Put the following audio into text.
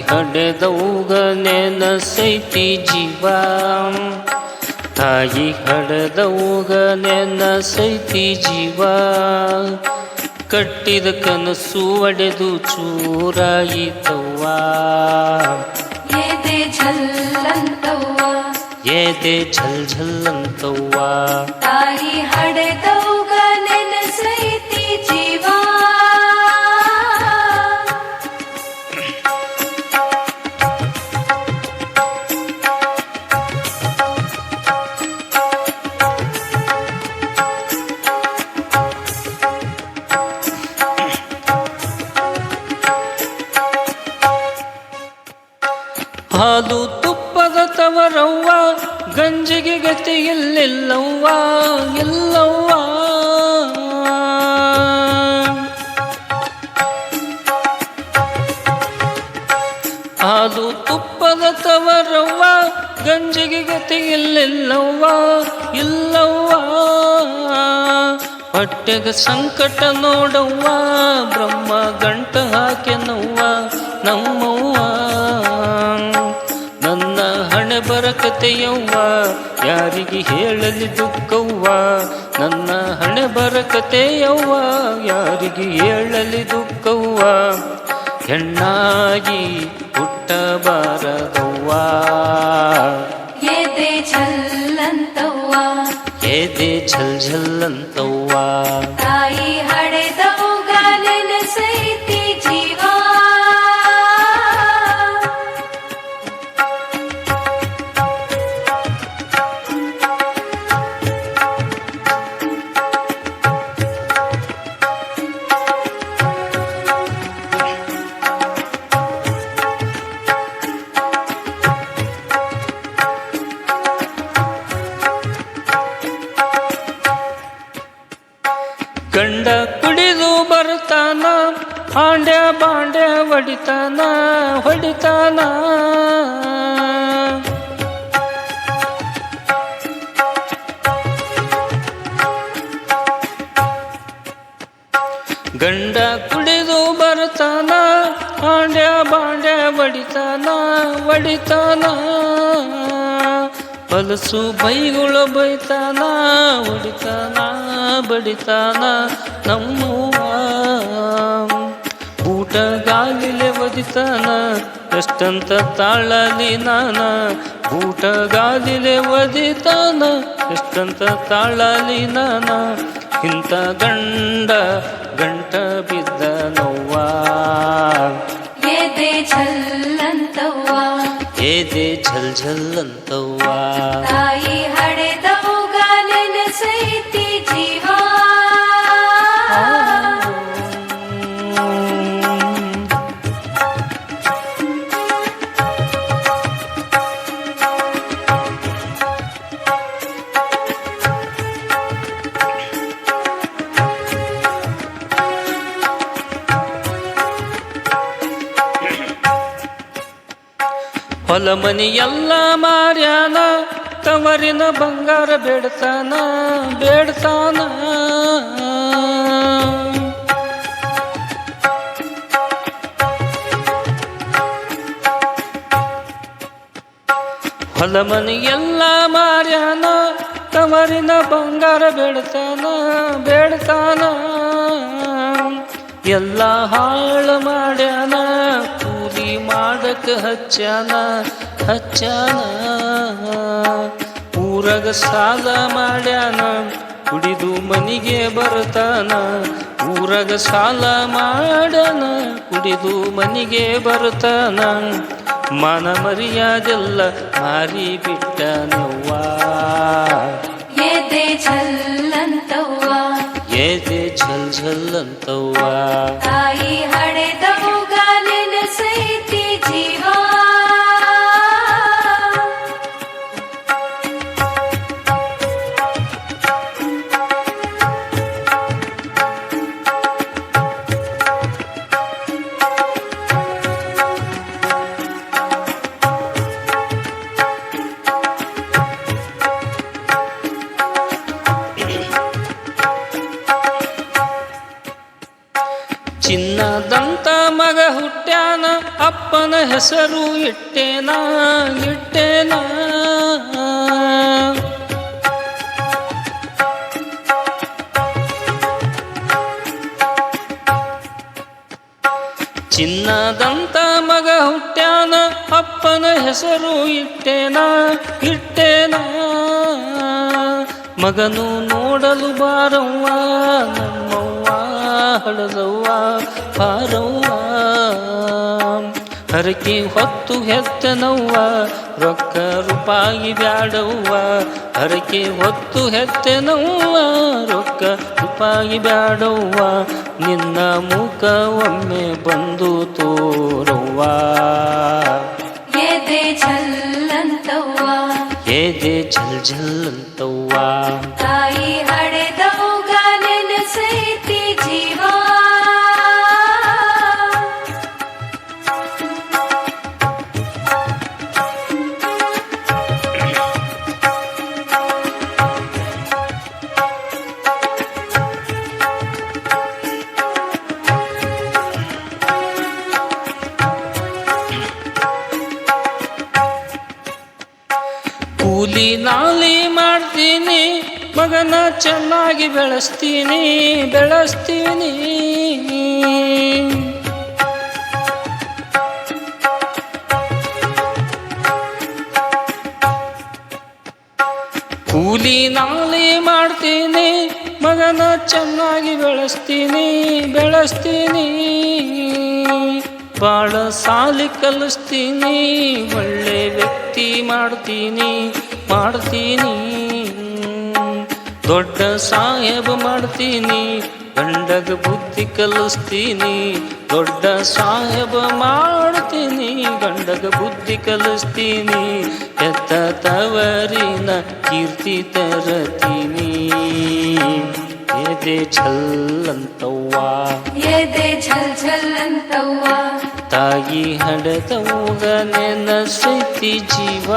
ಹಡೆದೌಗ ನೆನಸೈತಿ ಜೀವ ತಾಯಿ ಹಡೆದೌಗ ನೆನಸೈತಿ ಜೀವ ಕಟ್ಟಿದ ಕನಸು ಒಡೆದು ಚೂರಾಯಿತವ್ವ ಎದೆ ಝಲ್ಲಂತವ್ವ ಎದೆ ಝಲ್ ಝಲ್ಲಂತವ್ವ ತಾಯಿ ಹಡೆದೌಗ ನೆನಸೈತಿ ಜೀವ ಹಾಲು ತುಪ್ಪದ ತವರವ್ವ ಗಂಜಿಗೆ ಗತಿ ಎಲ್ಲೆಲ್ಲವ್ವ ಎಲ್ಲವ್ವ ಹಾಲು ತುಪ್ಪದ ತವರವ್ವ ಗಂಜಿಗೆ ಗತಿ ಎಲ್ಲೆಲ್ಲವ್ವ ಇಲ್ಲವ್ವ ಹೊಟ್ಟೆಗ ಸಂಕಟ ನೋಡವ್ವ ಬ್ರಹ್ಮ ಗಂಟ ಹಾಕೆನವ್ವ ನಮ್ಮವ್ವ ನನ್ನ ಹಣೆ ಬರಕತೆಯವ್ವ ಯಾರಿಗೆ ಹೇಳಲಿ ದುಃಖವ್ವ ನನ್ನ ಹಣೆ ಬರಕತೆಯವ್ವ ಯಾರಿಗೆ ಹೇಳಲಿ ದುಃಖವ್ವ ಹೆಣ್ಣಾಗಿ ಹುಟ್ಟಬಾರದವ್ವ ಎದೆ ಝಲ್ಲಂತವ್ವ ಎದೆ ಝಲ್ ಝಲ್ಲಂತವ್ವ ತಾಯಿ ಹಡೆದೌಗ ನೆನಸೈತಿ ಜೀವ ಗಂಡ ಕುಡಿದು ಬರ್ತಾನ ಹಾಂಡ್ಯ ಬಾಂಡ್ಯ ಹೊಡಿತಾನ ಹೊಡಿತಾನ ಗಂಡ ಕುಡಿದು ಬರ್ತಾನ ಹಾಂಡ್ಯ ಬಾಂಡ್ಯ ಹೊಡಿತಾನ ಹೊಡಿತಾನ ಹೊಲಸು ಬೈಗಳು ಬೈತಾನ ಹೊಡಿತಾನ ಬಡಿತಾನ ನಮ್ಮವ್ವ ಊಟ ಗಾಲಿಲೆ ಒದಿತಾನ ಎಷ್ಟಂತ ತಾಳಲಿ ನಾನ ಊಟ ಗಾಲಿಲೆ ಒದಿತಾನ ಎಷ್ಟಂತ ತಾಳಲಿ ನಾನ ಇಂಥ ಗಂಡ ಗಂಟ ಬಿದ್ದ ನೋವ್ವ ಎದೆ ಝಲ್ಲಂತವ್ವ ಎದೆ ಝಲ್ ಝಲ್ಲಂತವ್ವ ತಾಯಿ ಹಡೆದೌಗ ನೆನಸೈತಿ ಜೀವ ಹೊಲ ಮನಿ ಎಲ್ಲ ಮಾರ್ಯಾನ ತವರಿನ ಬಂಗಾರ ಬೇಡ್ತಾನ ಬೇಡ್ತಾನ ಹೊಲ ಮನಿ ಎಲ್ಲ ಮಾರ್ಯಾನ ತವರಿನ ಬಂಗಾರ ಬೇಡ್ತಾನ ಬೇಡ್ತಾನ ಎಲ್ಲ ಹಾಳು ಮಾಡ್ಯಾನ ಕೂಲಿ ಮಾಡಕ ಹಚ್ಚಾನ ಹಚ್ಚಾನ ಊರಗ ಸಾಲ ಮಾಡ್ಯಾನ ಕುಡಿದು ಮನಿಗೆ ಬರ್ತಾನ ಊರಗ ಸಾಲ ಮಾಡ್ಯಾನ ಕುಡಿದು ಮನಿಗೆ ಬರ್ತಾನ ಮಾನ ಮರ್ಯಾದೆಲ್ಲ ಮಾರಿ ಬಿಟ್ಟನವ್ವ ಎದೆ ಝಲ್ಲಂತವ್ವ ಎದೆ ಝಲ್ ಝಲ್ಲಂತವ್ವ ತಾಯಿ ಹಡೆದೌಗ ನೆನಸೈತಿ ಜೀವ ಚಿನ್ನದಂತ ಅಪ್ಪನ ಹೆಸರು ಇಟ್ಟೇನಾ ಇಟ್ಟೇನಾ ಚಿನ್ನದಂತ ಮಗ ಹುಟ್ಟ್ಯಾನ ಅಪ್ಪನ ಹೆಸರು ಇಟ್ಟೇನಾ ಇಟ್ಟೇನಾ ಮಗನು ನೋಡಲು ಬಾರವ್ವ ನಮ್ಮವ್ವ ಹಳದವ್ವ ಪಾರವ್ವ ಹರಕೆ ಹೊತ್ತು ಹೆತ್ತನವ್ವ ರೊಕ್ಕ ರೂಪಾಯಿ ಬ್ಯಾಡವ್ವ ಹರಕೆ ಹೊತ್ತು ಹೆತ್ತನವ್ವ ರೊಕ್ಕ ರೂಪಾಯಿ ಬ್ಯಾಡವ್ವ ನಿನ್ನ ಮುಖ ಒಮ್ಮೆ ಬಂದು ತೋರವ್ವ ಎದೆ ಛಲ್ಲಂತವ್ವ ಎದೆ ಝಲ್ ಝಲ್ ಅಂತವ್ವ ತಾಯಿ ಹಡೆದವ್ಗ ನೆನಸೈತಿ ಜೀವ ಕೂಲಿ ನಾಲಿ ಮಾಡ್ತೀನಿ ಮಗನ ಚೆನ್ನಾಗಿ ಬೆಳೆಸ್ತೀನಿ ಬೆಳೆಸ್ತೀನಿ ಕೂಲಿ ನಾಲಿ ಮಾಡ್ತೀನಿ ಮಗನ ಚೆನ್ನಾಗಿ ಬೆಳೆಸ್ತೀನಿ ಬೆಳೆಸ್ತೀನಿ ಬಾಳ ಸಾಲಿ ಕಲಿಸ್ತೀನಿ ಒಳ್ಳೆ ವ್ಯಕ್ತಿ ಮಾಡ್ತೀನಿ ಮಾಡ್ತೀನಿ ದೊಡ್ಡ ಸಾಹೇಬ ಮಾಡ್ತೀನಿ ಗಂಡಗ ಬುದ್ಧಿ ಕಲಿಸ್ತೀನಿ ದೊಡ್ಡ ಸಾಹೇಬ ಮಾಡ್ತೀನಿ ಗಂಡಗ ಬುದ್ಧಿ ಕಲಿಸ್ತೀನಿ ಎತ್ತ ತವರಿನ ಕೀರ್ತಿ ತರತೀನಿ ಎದೆ ಛಲ್ಲಂತವ್ವ ಎದೆ ಝಲ್ ಝಲ್ಲಂತವ್ವ ತಾಯಿ ಹಡೆದವ್ಗ ನೆನಸೈತಿ ಜೀವ